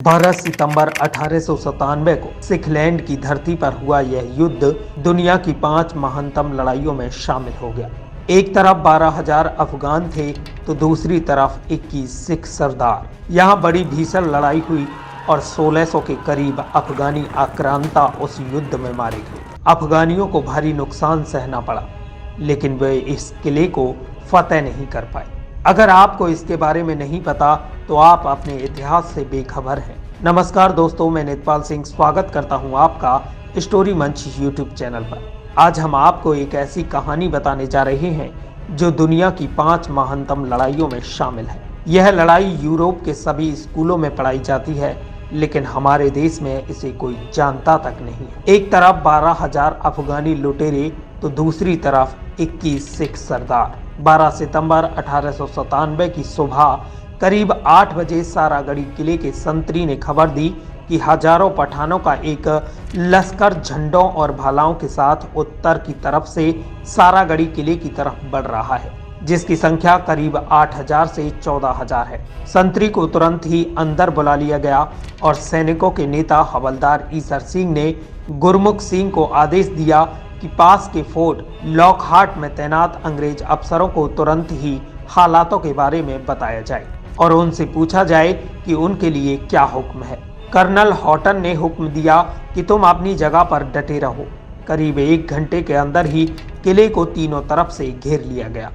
12 सितंबर 1897 को सिखलैंड की धरती पर हुआ यह युद्ध दुनिया की 5 महानतम लड़ाइयों में शामिल हो गया। एक तरफ 12,000 अफगान थे तो दूसरी तरफ 21 सिख सरदार। यहाँ बड़ी भीषण लड़ाई हुई और 1600 के करीब अफगानी आक्रांता उस युद्ध में मारे गए। अफगानियों को भारी नुकसान सहना पड़ा, लेकिन वे इस किले को फतेह नहीं कर पाए। अगर आपको इसके बारे में नहीं पता तो आप अपने इतिहास से बेखबर हैं। नमस्कार दोस्तों, मैं नितपाल सिंह स्वागत करता हूं आपका स्टोरी मंच यूट्यूब चैनल पर। आज हम आपको एक ऐसी कहानी बताने जा रहे हैं जो दुनिया की 5 महानतम लड़ाइयों में शामिल है। यह लड़ाई यूरोप के सभी स्कूलों में पढ़ाई जाती है, लेकिन हमारे देश में इसे कोई जानता तक नहीं है। एक तरफ 12,000 अफगानी लुटेरे तो दूसरी तरफ 21 सिख सरदार। 12 सितंबर 1897 की सुबह करीब 8 बजे सारागढ़ी किले के संतरी ने खबर दी कि हजारों पठानों का एक लश्कर झंडों और भालाओं के साथ उत्तर की तरफ से सारागढ़ी किले की तरफ बढ़ रहा है, जिसकी संख्या करीब 8,000 से 14,000 है। संतरी को तुरंत ही अंदर बुला लिया गया और सैनिकों के नेता हवलदार ईसर सिंह ने गुरमुख सिंह को आदेश दिया कि पास के फोर्ट लॉकहार्ट में तैनात अंग्रेज अफसरों को तुरंत ही हालातों के बारे में बताया जाए और उनसे पूछा जाए कि उनके लिए क्या हुक्म है। कर्नल हॉटन ने हुक्म दिया कि तुम अपनी जगह पर डटे रहो। करीब 1 घंटे के अंदर ही किले को तीनों तरफ से घेर लिया गया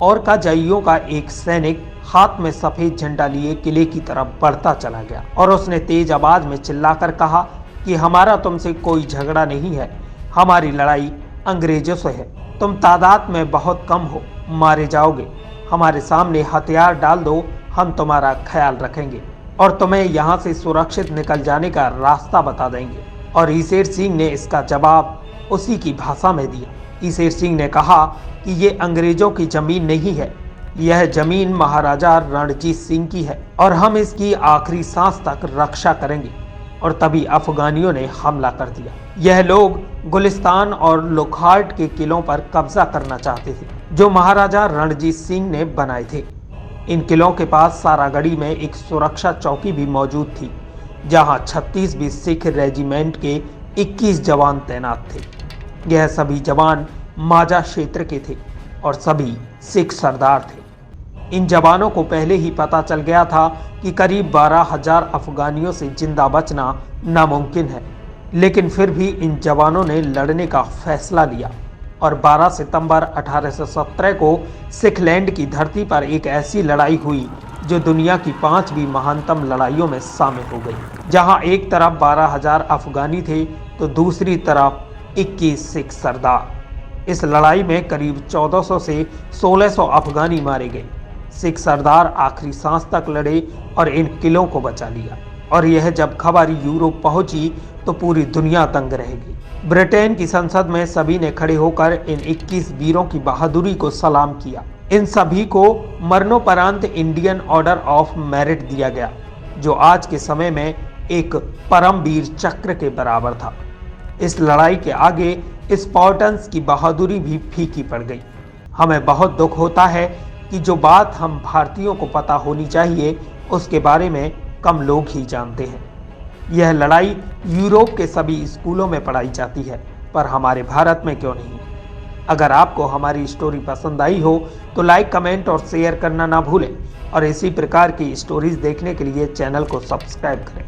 और काजाइयों का एक सैनिक हाथ में सफेद झंडा लिए किले की तरफ बढ़ता चला गया और उसने तेज आवाज में चिल्लाकर कहा कि हमारा तुमसे कोई झगड़ा नहीं है, हमारी लड़ाई अंग्रेजों से है। तुम तादाद में बहुत कम हो, मारे जाओगे। हमारे सामने हथियार डाल दो, हम तुम्हारा ख्याल रखेंगे और तुम्हें यहाँ से सुरक्षित निकल जाने का रास्ता बता देंगे। और ईशर सिंह ने इसका जवाब उसी की भाषा में दिया। ईशर सिंह ने कहा कि ये अंग्रेजों की जमीन नहीं है, यह जमीन महाराजा रणजीत सिंह की है और हम इसकी आखिरी सांस तक रक्षा करेंगे। और तभी अफगानियों ने हमला कर दिया। यह लोग गुलिस्तान और लोकहार्ट के किलों पर कब्जा करना चाहते थे, जो महाराजा रणजीत सिंह ने बनाए थे। इन किलों के पास सारागढ़ी में एक सुरक्षा चौकी भी मौजूद थी, जहां 36वीं सिख रेजिमेंट के 21 जवान तैनात थे। यह सभी जवान माझा क्षेत्र के थे और सभी सिख सरदार थे। इन जवानों को पहले ही पता चल गया था कि करीब 12,000 अफगानियों से जिंदा बचना नामुमकिन है, लेकिन फिर भी इन जवानों ने लड़ने का फैसला लिया और 12 सितंबर 1817 को सिखलैंड की धरती पर एक ऐसी लड़ाई हुई जो दुनिया की 5वीं महानतम लड़ाइयों में शामिल हो गई, जहां एक तरफ 12,000 अफगानी थे तो दूसरी तरफ 21 सिख सरदार। इस लड़ाई में करीब 1400 से 1600 अफगानी मारे गए। सिख सरदार आखिरी सांस तक लड़े और इन किलों को बचा लिया। और यह जब खबर यूरोप पहुंची तो पूरी दुनिया दंग रह गई। ब्रिटेन की संसद में सभी ने खड़े होकर इन 21 वीरों की बहादुरी को सलाम किया। इन सभी को मरणोपरांत इंडियन ऑर्डर ऑफ मेरिट दिया गया, जो आज के समय में एक परमवीर चक्र के बराबर था। इस लड़ाई के आगे स्पार्टन्स की बहादुरी भी फीकी पड़ गई। हमें बहुत दुख होता है कि जो बात हम भारतीयों को पता होनी चाहिए उसके बारे में कम लोग ही जानते हैं। यह लड़ाई यूरोप के सभी स्कूलों में पढ़ाई जाती है, पर हमारे भारत में क्यों नहीं? अगर आपको हमारी स्टोरी पसंद आई हो तो लाइक, कमेंट और शेयर करना ना भूलें और इसी प्रकार की स्टोरीज देखने के लिए चैनल को सब्सक्राइब करें।